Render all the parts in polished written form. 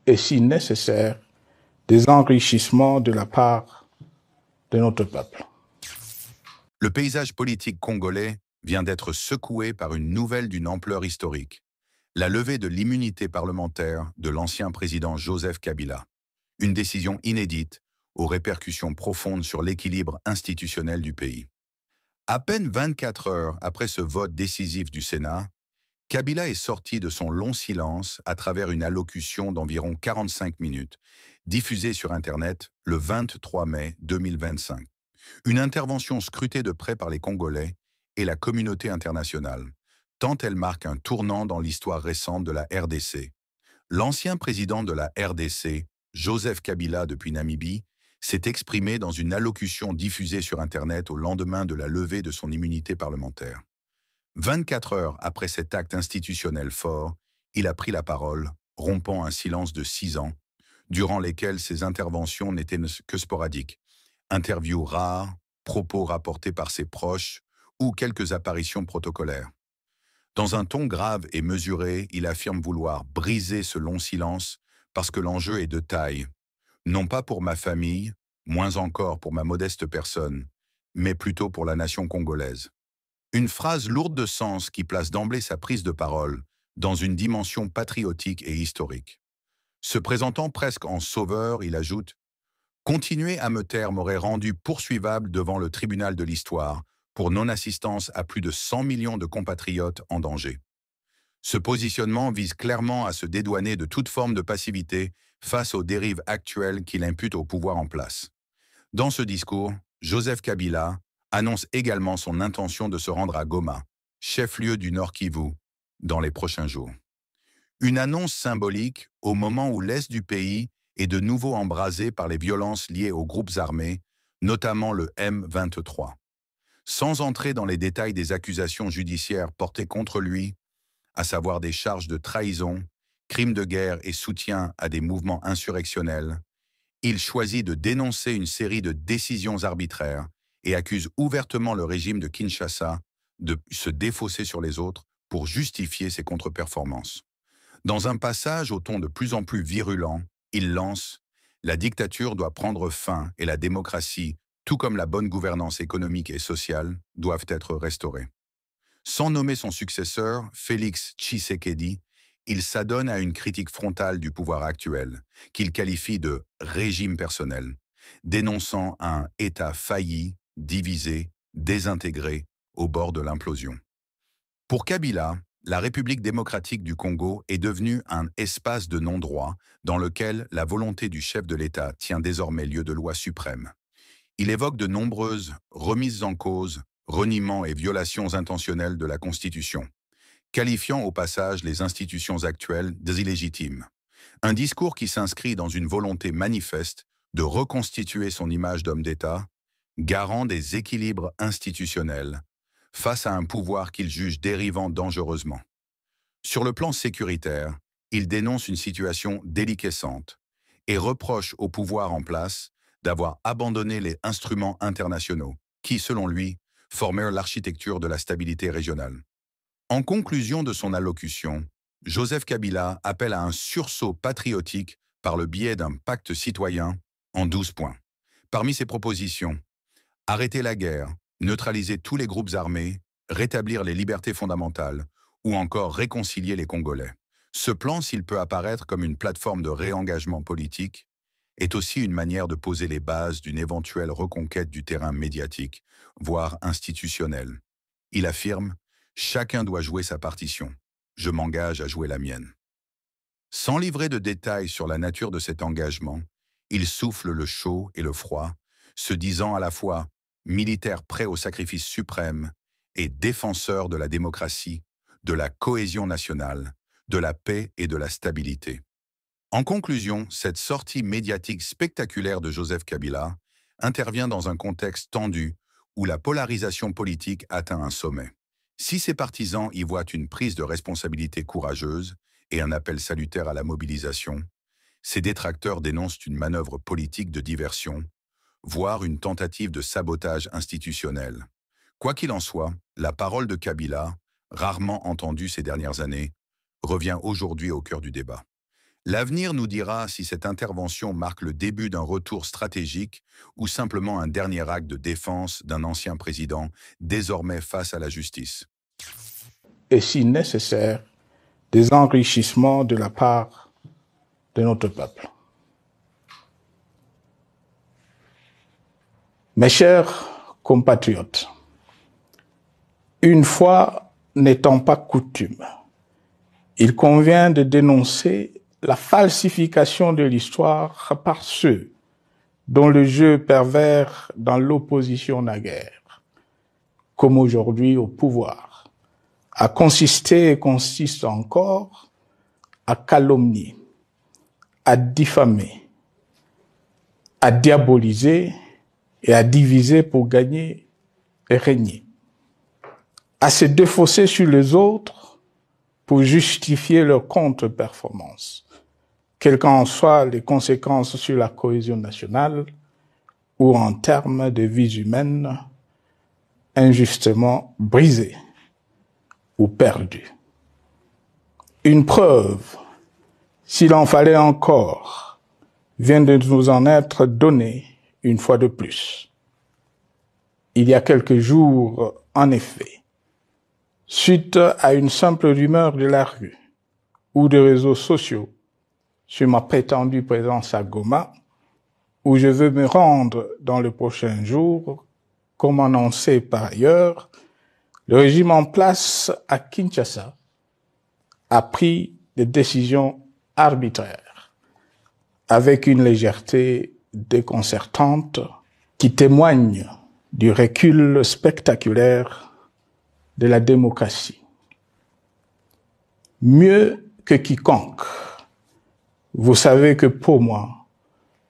et si nécessaire, des enrichissements de la part de notre peuple. Le paysage politique congolais vient d'être secoué par une nouvelle d'une ampleur historique, la levée de l'immunité parlementaire de l'ancien président Joseph Kabila. Une décision inédite aux répercussions profondes sur l'équilibre institutionnel du pays. À peine 24 heures après ce vote décisif du Sénat, Kabila est sorti de son long silence à travers une allocution d'environ 45 minutes, diffusée sur Internet le 23 mai 2025. Une intervention scrutée de près par les Congolais et la communauté internationale, tant elle marque un tournant dans l'histoire récente de la RDC. L'ancien président de la RDC, Joseph Kabila depuis Namibie, s'est exprimé dans une allocution diffusée sur Internet au lendemain de la levée de son immunité parlementaire. 24 heures après cet acte institutionnel fort, il a pris la parole, rompant un silence de 6 ans, durant lesquels ses interventions n'étaient que sporadiques. Interviews rares, propos rapportés par ses proches ou quelques apparitions protocolaires. Dans un ton grave et mesuré, il affirme vouloir briser ce long silence parce que l'enjeu est de taille, non pas pour ma famille, moins encore pour ma modeste personne, mais plutôt pour la nation congolaise. Une phrase lourde de sens qui place d'emblée sa prise de parole dans une dimension patriotique et historique. Se présentant presque en sauveur, il ajoute « Continuer à me taire m'aurait rendu poursuivable devant le tribunal de l'histoire pour non-assistance à plus de 100 millions de compatriotes en danger. » Ce positionnement vise clairement à se dédouaner de toute forme de passivité face aux dérives actuelles qu'il impute au pouvoir en place. Dans ce discours, Joseph Kabila annonce également son intention de se rendre à Goma, chef-lieu du Nord Kivu, dans les prochains jours. Une annonce symbolique au moment où l'Est du pays est de nouveau embrasé par les violences liées aux groupes armés, notamment le M23. Sans entrer dans les détails des accusations judiciaires portées contre lui, à savoir des charges de trahison, crimes de guerre et soutien à des mouvements insurrectionnels, il choisit de dénoncer une série de décisions arbitraires et accuse ouvertement le régime de Kinshasa de se défausser sur les autres pour justifier ses contre-performances. Dans un passage au ton de plus en plus virulent, il lance « La dictature doit prendre fin et la démocratie, tout comme la bonne gouvernance économique et sociale, doivent être restaurées. » Sans nommer son successeur, Félix Tshisekedi, il s'adonne à une critique frontale du pouvoir actuel, qu'il qualifie de « régime personnel », dénonçant un État failli, divisé, désintégré, au bord de l'implosion. Pour Kabila, la République démocratique du Congo est devenue un espace de non-droit dans lequel la volonté du chef de l'État tient désormais lieu de loi suprême. Il évoque de nombreuses remises en cause, reniements et violations intentionnelles de la Constitution, qualifiant au passage les institutions actuelles d'illégitimes. Un discours qui s'inscrit dans une volonté manifeste de reconstituer son image d'homme d'État, garant des équilibres institutionnels, face à un pouvoir qu'il juge dérivant dangereusement. Sur le plan sécuritaire, il dénonce une situation déliquescente et reproche au pouvoir en place d'avoir abandonné les instruments internationaux qui, selon lui, formaient l'architecture de la stabilité régionale. En conclusion de son allocution, Joseph Kabila appelle à un sursaut patriotique par le biais d'un pacte citoyen en 12 points. Parmi ses propositions, arrêter la guerre, neutraliser tous les groupes armés, rétablir les libertés fondamentales ou encore réconcilier les Congolais. Ce plan, s'il peut apparaître comme une plateforme de réengagement politique, est aussi une manière de poser les bases d'une éventuelle reconquête du terrain médiatique, voire institutionnel. Il affirme « Chacun doit jouer sa partition. Je m'engage à jouer la mienne. » Sans livrer de détails sur la nature de cet engagement, il souffle le chaud et le froid, se disant à la fois militaire prêt au sacrifice suprême et défenseur de la démocratie, de la cohésion nationale, de la paix et de la stabilité. En conclusion, cette sortie médiatique spectaculaire de Joseph Kabila intervient dans un contexte tendu où la polarisation politique atteint un sommet. Si ses partisans y voient une prise de responsabilité courageuse et un appel salutaire à la mobilisation, ses détracteurs dénoncent une manœuvre politique de diversion, voire une tentative de sabotage institutionnel. Quoi qu'il en soit, la parole de Kabila, rarement entendue ces dernières années, revient aujourd'hui au cœur du débat. L'avenir nous dira si cette intervention marque le début d'un retour stratégique ou simplement un dernier acte de défense d'un ancien président désormais face à la justice. Et si nécessaire, des enrichissements de la part de notre peuple. Mes chers compatriotes, une fois n'étant pas coutume, il convient de dénoncer la falsification de l'histoire par ceux dont le jeu pervers dans l'opposition naguère, comme aujourd'hui au pouvoir, a consisté et consiste encore à calomnier, à diffamer, à diaboliser et à diviser pour gagner et régner, à se défausser sur les autres pour justifier leur contre-performance, quelles qu'en soient les conséquences sur la cohésion nationale ou en termes de vies humaines injustement brisées ou perdues. Une preuve, s'il en fallait encore, vient de nous en être donnée une fois de plus. Il y a quelques jours, en effet, suite à une simple rumeur de la rue ou des réseaux sociaux sur ma prétendue présence à Goma, où je veux me rendre dans le prochain jour, comme annoncé par ailleurs, le régime en place à Kinshasa a pris des décisions arbitraires, avec une légèreté déconcertante qui témoigne du recul spectaculaire de la démocratie. Mieux que quiconque, vous savez que pour moi,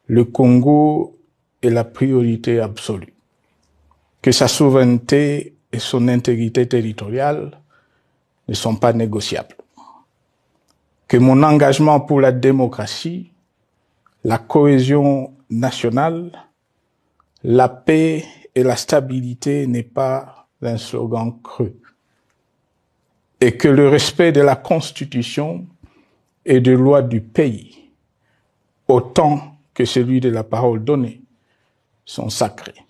le Congo est la priorité absolue, que sa souveraineté et son intégrité territoriale ne sont pas négociables, que mon engagement pour la démocratie, la cohésion nationale, la paix et la stabilité n'est pas un slogan creux, et que le respect de la Constitution et des lois du pays, autant que celui de la parole donnée, sont sacrés.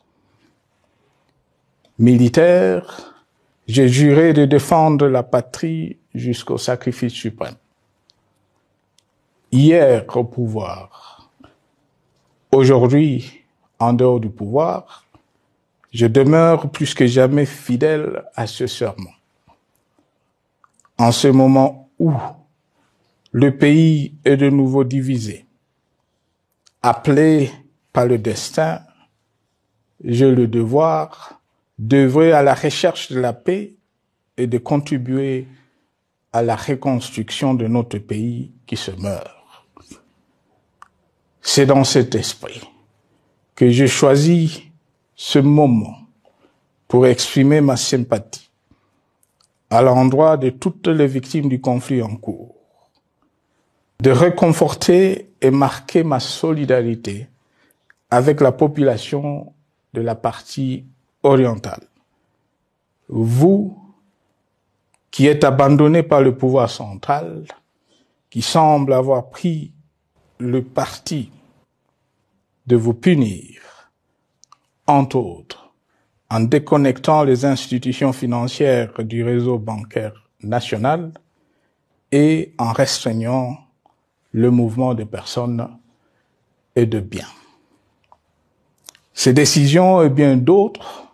Militaire, j'ai juré de défendre la patrie jusqu'au sacrifice suprême. Hier au pouvoir, aujourd'hui en dehors du pouvoir, je demeure plus que jamais fidèle à ce serment. En ce moment où le pays est de nouveau divisé, appelé par le destin, j'ai le devoir d'œuvrer à la recherche de la paix et de contribuer à la reconstruction de notre pays qui se meurt. C'est dans cet esprit que j'ai choisi ce moment pour exprimer ma sympathie à l'endroit de toutes les victimes du conflit en cours, de réconforter et marquer ma solidarité avec la population de la partie orientale. Vous, qui êtes abandonnés par le pouvoir central, qui semble avoir pris le parti de vous punir, entre autres, en déconnectant les institutions financières du réseau bancaire national et en restreignant le mouvement de personnes et de biens. Ces décisions et bien d'autres